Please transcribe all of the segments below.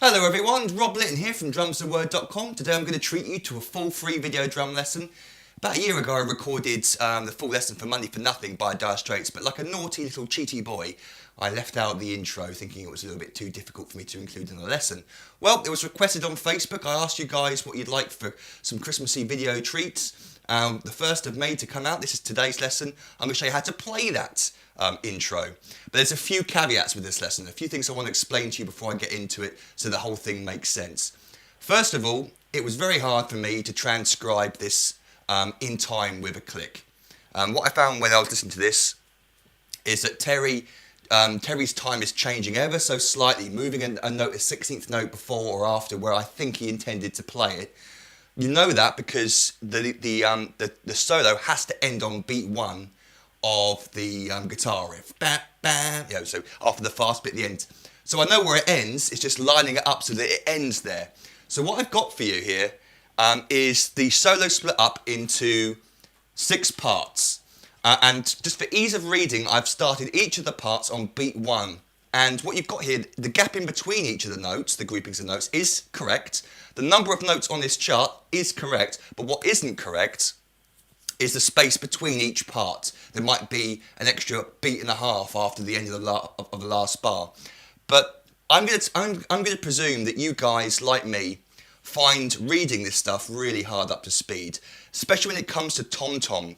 Hello everyone, Rob Litton here from drumstheword.com. Today I'm going to treat you to a full free video drum lesson. About a year ago I recorded the full lesson for Money for Nothing by Dire Straits, but like a naughty little cheaty boy, I left out the intro thinking it was a little bit too difficult for me to include in the lesson. Well, it was requested on Facebook. I asked you guys what you'd like for some Christmassy video treats. The 1st of May to come out. This is today's lesson. I'm going to show you how to play that intro. But there's a few caveats with this lesson, a few things I want to explain to you before I get into it so the whole thing makes sense. First of all, it was very hard for me to transcribe this in time with a click. What I found when I was listening to this is that Terry's time is changing ever so slightly, moving a note, a 16th note before or after where I think he intended to play it. You know that because the solo has to end on beat 1 of the guitar riff. Bam, bam, so after the fast bit at the end. So I know where it ends, it's just lining it up so that it ends there. So what I've got for you here is the solo split up into 6 parts. And just for ease of reading, I've started each of the parts on beat 1. And what you've got here, the gap in between each of the notes, the groupings of notes, is correct. The number of notes on this chart is correct, but what isn't correct is the space between each part. There might be an extra beat and a half after the end of the last bar. But I'm going to presume that you guys, like me, find reading this stuff really hard up to speed, especially when it comes to tom-tom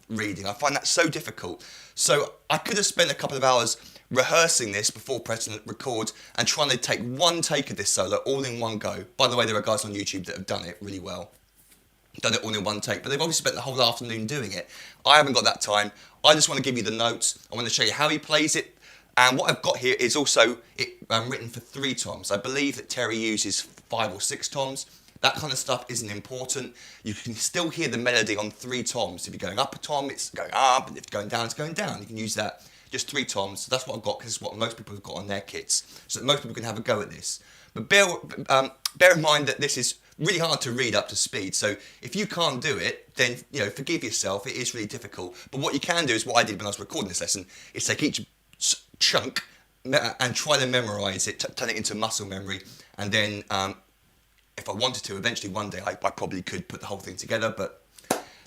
reading. I find that so difficult. So I could have spent a couple of hours rehearsing this before pressing record and trying to take one take of this solo all in one go. By the way, there are guys on YouTube that have done it really well. Done it all in one take, but they've obviously spent the whole afternoon doing it. I haven't got that time. I just want to give you the notes. I want to show you how he plays it. And what I've got here is also written for 3 toms. I believe that Terry uses 5 or 6 toms. That kind of stuff isn't important. You can still hear the melody on 3 toms. If you're going up a tom, it's going up, and if you're going down, it's going down. You can use that. Just 3 toms. So that's what I've got, because it's what most people have got on their kits. So that most people can have a go at this. But bear in mind that this is really hard to read up to speed. So if you can't do it, then forgive yourself. It is really difficult. But what you can do is what I did when I was recording this lesson, is take each chunk and try to memorize it, turn it into muscle memory, and then if I wanted to, eventually one day I probably could put the whole thing together. But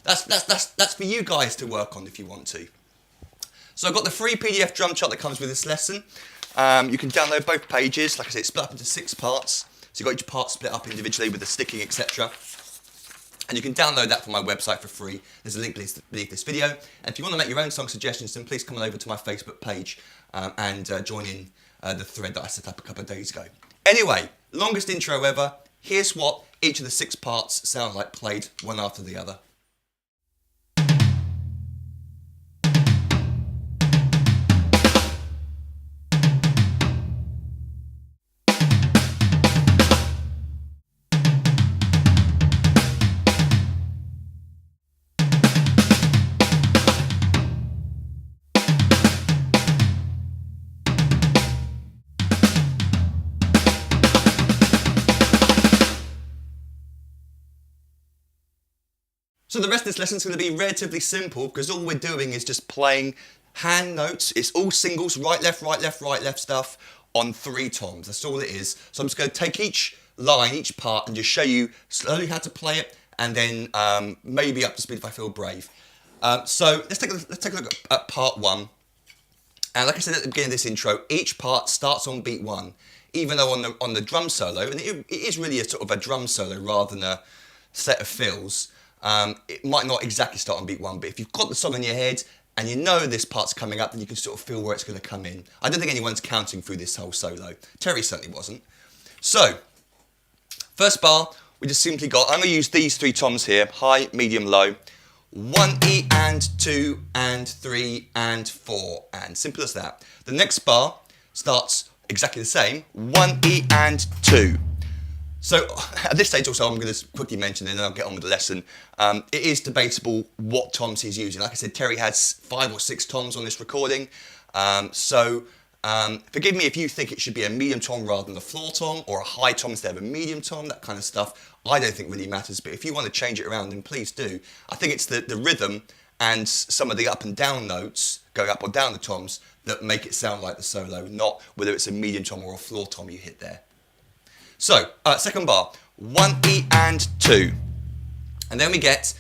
that's for you guys to work on if you want to. So I've got the free PDF drum chart that comes with this lesson. You can download both pages. Like I said, it's split up into 6 parts. So you've got each part split up individually with the sticking, etc. And you can download that from my website for free. There's a link beneath this video. And if you want to make your own song suggestions, then please come on over to my Facebook page and join in the thread that I set up a couple of days ago. Anyway, longest intro ever. Here's what each of the 6 parts sound like played one after the other. So the rest of this lesson is going to be relatively simple because all we're doing is just playing hand notes. It's all singles, right, left, right, left, right, left stuff on 3 toms. That's all it is. So I'm just going to take each line, each part, and just show you slowly how to play it, and then maybe up to speed if I feel brave. So let's take a look at part 1. And like I said at the beginning of this intro, each part starts on beat 1, even though on the drum solo, and it is really a sort of a drum solo rather than a set of fills. It might not exactly start on beat 1, but if you've got the song in your head and you know this part's coming up, then you can sort of feel where it's going to come in. I don't think anyone's counting through this whole solo. Terry certainly wasn't. So, first bar, we just simply got, I'm going to use these 3 toms here, high, medium, low. 1 E and 2 and 3 and 4, and simple as that. The next bar starts exactly the same, 1 E and 2. So at this stage also I'm going to quickly mention, and then I'll get on with the lesson, it is debatable what toms he's using. Like I said, Terry has 5 or 6 toms on this recording, so forgive me if you think it should be a medium tom rather than a floor tom, or a high tom instead of a medium tom, that kind of stuff. I don't think really matters, but if you want to change it around, then please do. I think it's the rhythm and some of the up and down notes, going up or down the toms, that make it sound like the solo, not whether it's a medium tom or a floor tom you hit there. So, second bar, 1 E and 2. And then we get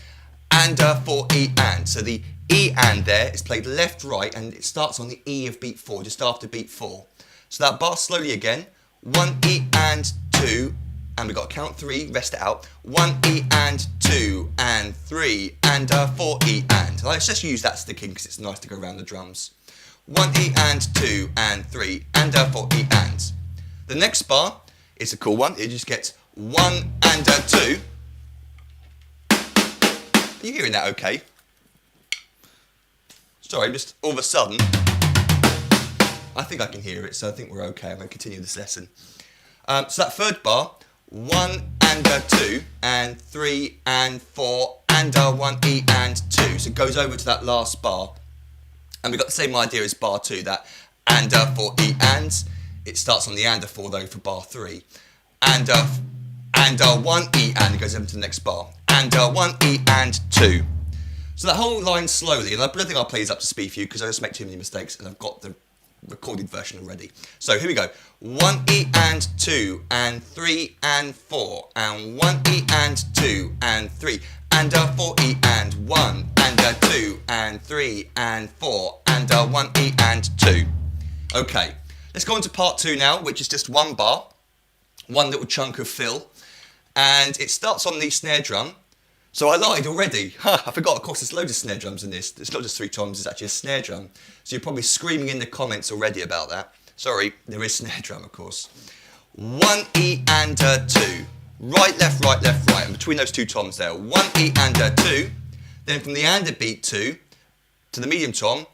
and 4 E and. So the E and there is played left, right, and it starts on the E of beat 4, just after beat 4. So that bar slowly again, 1 E and 2, and we've got to count 3, rest it out. 1 E and 2 and 3 and 4 E and. Let's just use that sticking because it's nice to go around the drums. 1 E and 2 and 3 and 4 E and. The next bar is a cool one. It just gets 1 and 2. Are you hearing that okay? Sorry, just all of a sudden, I think I can hear it, so I think we're okay. I'm going to continue this lesson. So that third bar, 1 and 2 and 3 and 4 and 1 E and 2. So it goes over to that last bar. And we've got the same idea as bar 2, that and 4 E and. It starts on the and 4 though for bar 3. And 1 E and, it goes over to the next bar. And 1 E and 2. So that whole line slowly, and I don't think I'll play this up to speed for you because I just make too many mistakes and I've got the recorded version already. So here we go. 1 E and 2 and 3 and 4 and 1 E and 2 and 3 and 4 E and 1 and 2 and 3 and 4 and 1 E and 2. Okay, let's go on to part 2 now, which is just one bar, one little chunk of fill, and it starts on the snare drum. So I lied already. I forgot, of course, there's loads of snare drums in this. It's not just 3 toms, it's actually a snare drum. So you're probably screaming in the comments already about that. Sorry, there is snare drum, of course. 1 E and 2. Right, left, right, left, right. And between those 2 toms there, 1 E and 2. Then from the and beat 2 to the medium tom,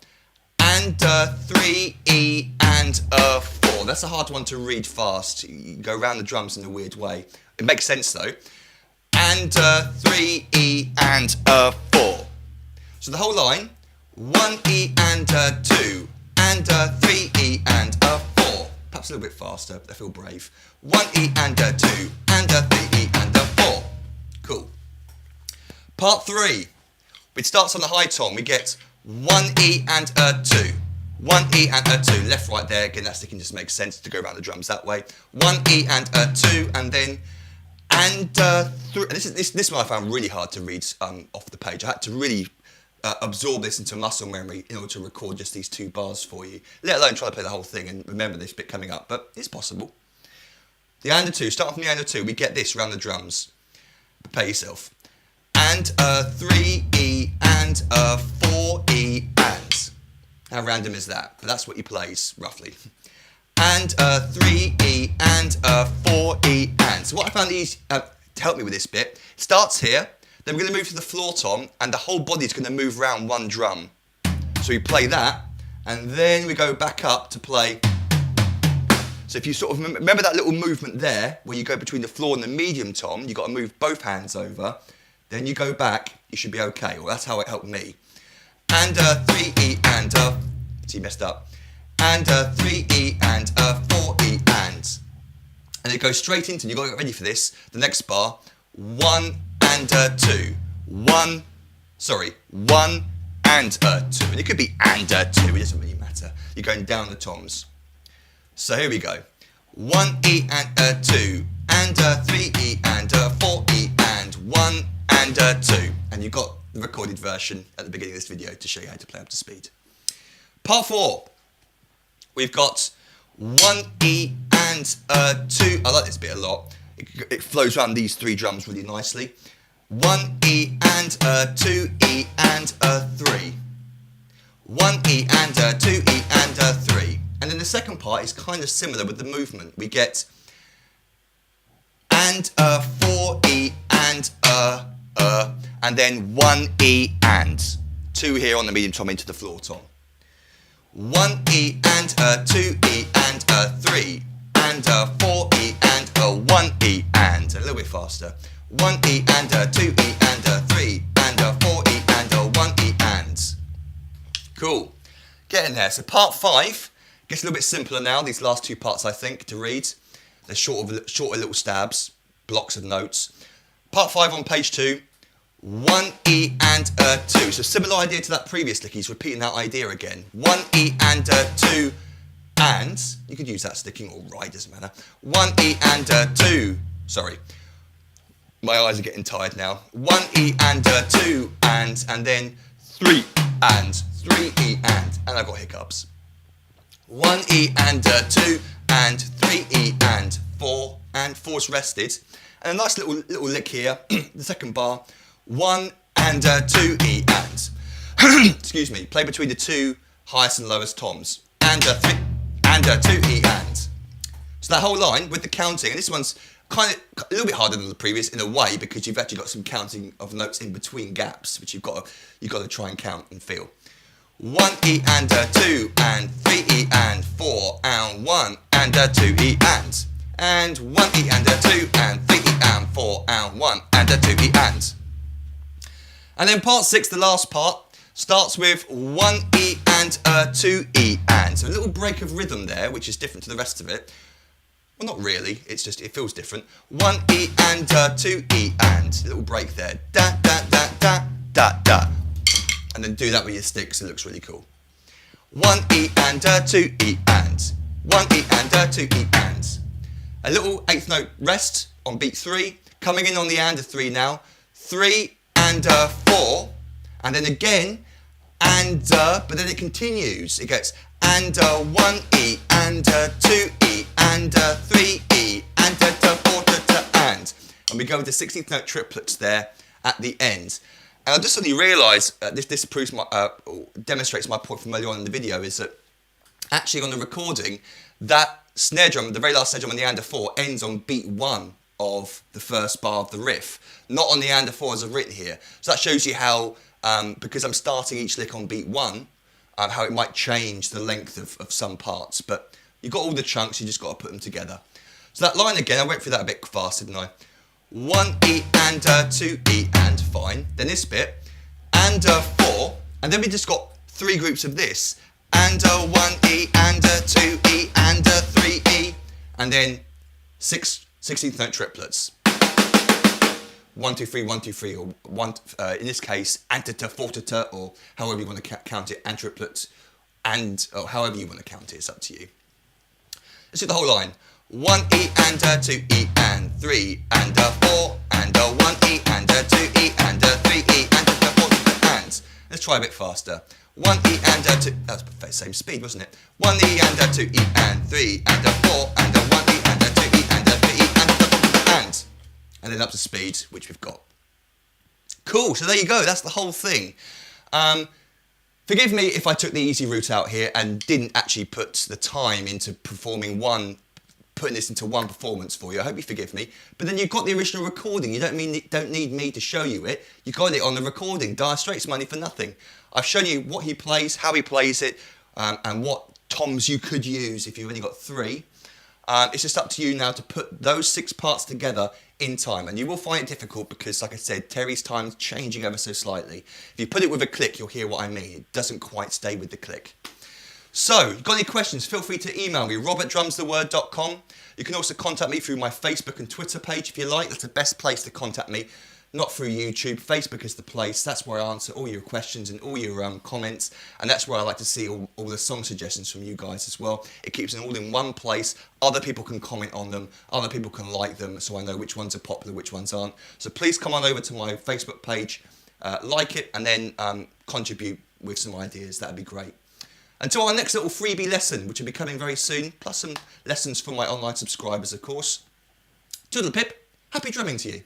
and 3 E and 4. That's a hard one to read fast. You go around the drums in a weird way. It makes sense though. And 3 E and 4. So the whole line, 1 E and 2 and 3 E and 4. Perhaps a little bit faster, I feel brave. 1 E and 2 and 3 E and 4. Cool. Part 3. It starts on the high tom. We get 1 E and 2. 1 E and 2. Left, right there. Again, that sticking just makes sense to go around the drums that way. 1 E and 2 and then and 3. This one I found really hard to read off the page. I had to really absorb this into muscle memory in order to record just these 2 bars for you, let alone try to play the whole thing and remember this bit coming up, but it's possible. The and 2, start from the and 2, we get this around the drums. Prepare yourself. And 3 E and 4 E and. How random is that? But that's what he plays, roughly. And 3 E and 4 E and. So what I found easy to help me with this bit, starts here, then we're going to move to the floor tom, and the whole body's going to move around one drum. So we play that, and then we go back up to play. So if you sort of remember that little movement there, where you go between the floor and the medium tom, you've got to move both hands over, then you go back, you should be okay. Well, that's how it helped me. And 3 E and, see, messed up. And 3 E and 4 E and. And it goes straight into, you've got to get ready for this, the next bar, 1 and 2. 1 and 2. And it could be and 2, it doesn't really matter. You're going down the toms. So here we go. 1 E and 2 and 3 E and 4 E and 1 and 2. And you've got the recorded version at the beginning of this video to show you how to play up to speed. Part 4. We've got 1 E and 2. I like this bit a lot. It flows around these 3 drums really nicely. 1 E and 2 E and 3. 1 E and 2 E and 3. And then the second part is kind of similar with the movement. We get and 4 E and then 1 E and 2 here on the medium tom into the floor tom. 1 E and 2 E and 3 and 4 E and 1 E and a little bit faster. 1 E and 2 E and 3 and 4 E and 1 E and. Cool. Getting there. So part 5 gets a little bit simpler now. These last 2 parts, I think, to read. They're shorter little stabs, blocks of notes. Part 5 on page 2. 1 E and 2. So similar idea to that previous lick. He's repeating that idea again. 1 E and 2 and. and, you could use that sticking or right, doesn't matter. 1 E and a 2, sorry. My eyes are getting tired now. 1 E and a 2 and then 3 and 3 E and I've got hiccups. 1 E and a 2 and 3 E and 4 and 4's rested. And a nice little lick here, the second bar. 1 and a 2 E and. Excuse me, play between the two highest and lowest toms. And a 3 and a 2 E and. So that whole line with the counting, and this one's kind of a little bit harder than the previous in a way because you've actually got some counting of notes in between gaps, which you've got to try and count and feel. 1 E and a 2 and 3 E and 4 and 1 and a 2 E and 1 E and a 2 and 3 E and 4 and 1 and a 2 E and. And then part 6, the last part, starts with 1 E and a 2 E and. So a little break of rhythm there, which is different to the rest of it. Well, not really, it's just, it feels different. 1 E and a 2 E and. A little break there. Da, da, da, da, da, da. And then do that with your sticks, it looks really cool. 1 E and a 2 E and. 1 E and a 2 E and. A little 8th note rest on beat 3. Coming in on the and a 3 now. 3 and a 4. And then again, and but then it continues. It gets and a 1 E and a 2 E and a 3 E and a 4 and. And we go into 16th note triplets there at the end. And I just suddenly realised, this proves demonstrates my point from earlier on in the video, is that actually on the recording, that snare drum, the very last snare drum on the and a 4, ends on beat 1 of the first bar of the riff, not on the and a 4 as I've written here. So that shows you how, because I'm starting each lick on beat 1, how it might change the length of some parts. But you've got all the chunks, you just got to put them together. So that line again, I went through that a bit fast, didn't I? 1 E and a 2 E and, fine. Then this bit, and a 4, and then we just got 3 groups of this. And a 1 E and a 2 E and a 3 E, and then 16th note triplets. 1 2 3 1 2 3, or one in this case antita fortita, or however you want to count it, and triplets, and or however you want to count it, it's up to you. Let's do the whole line. 1 E and a 2 E and 3 and a 4 and a 1 E and a 2 E and a 3 E and a 4 and. Let's try a bit faster. 1 E and a 2. That was the same speed, wasn't it? 1 E and a 2 E and 3 and a 4 and a 1 E and a 2 E and a 3 E and a and then up to speed, which we've got. Cool. So there you go. That's the whole thing. Forgive me if I took the easy route out here and didn't actually put the time into putting this into one performance for you. I hope you forgive me. But then you've got the original recording. You don't need me to show you it. You got it on the recording. Dire Straits, Money for Nothing. I've shown you what he plays, how he plays it, and what toms you could use if you've only got 3. It's just up to you now to put those 6 parts together in time, and you will find it difficult because, like I said, Terry's time's changing ever so slightly. If you put it with a click, you'll hear what I mean. It doesn't quite stay with the click. So, got any questions, feel free to email me, rob@drumstheword.com. You can also contact me through my Facebook and Twitter page if you like. That's the best place to contact me. Not through YouTube. Facebook is the place. That's where I answer all your questions and all your comments. And that's where I like to see all the song suggestions from you guys as well. It keeps them all in one place. Other people can comment on them. Other people can like them, so I know which ones are popular, which ones aren't. So please come on over to my Facebook page, like it, and then contribute with some ideas. That'd be great. Until our next little freebie lesson, which will be coming very soon, plus some lessons for my online subscribers, of course. Toodle pip. Happy drumming to you.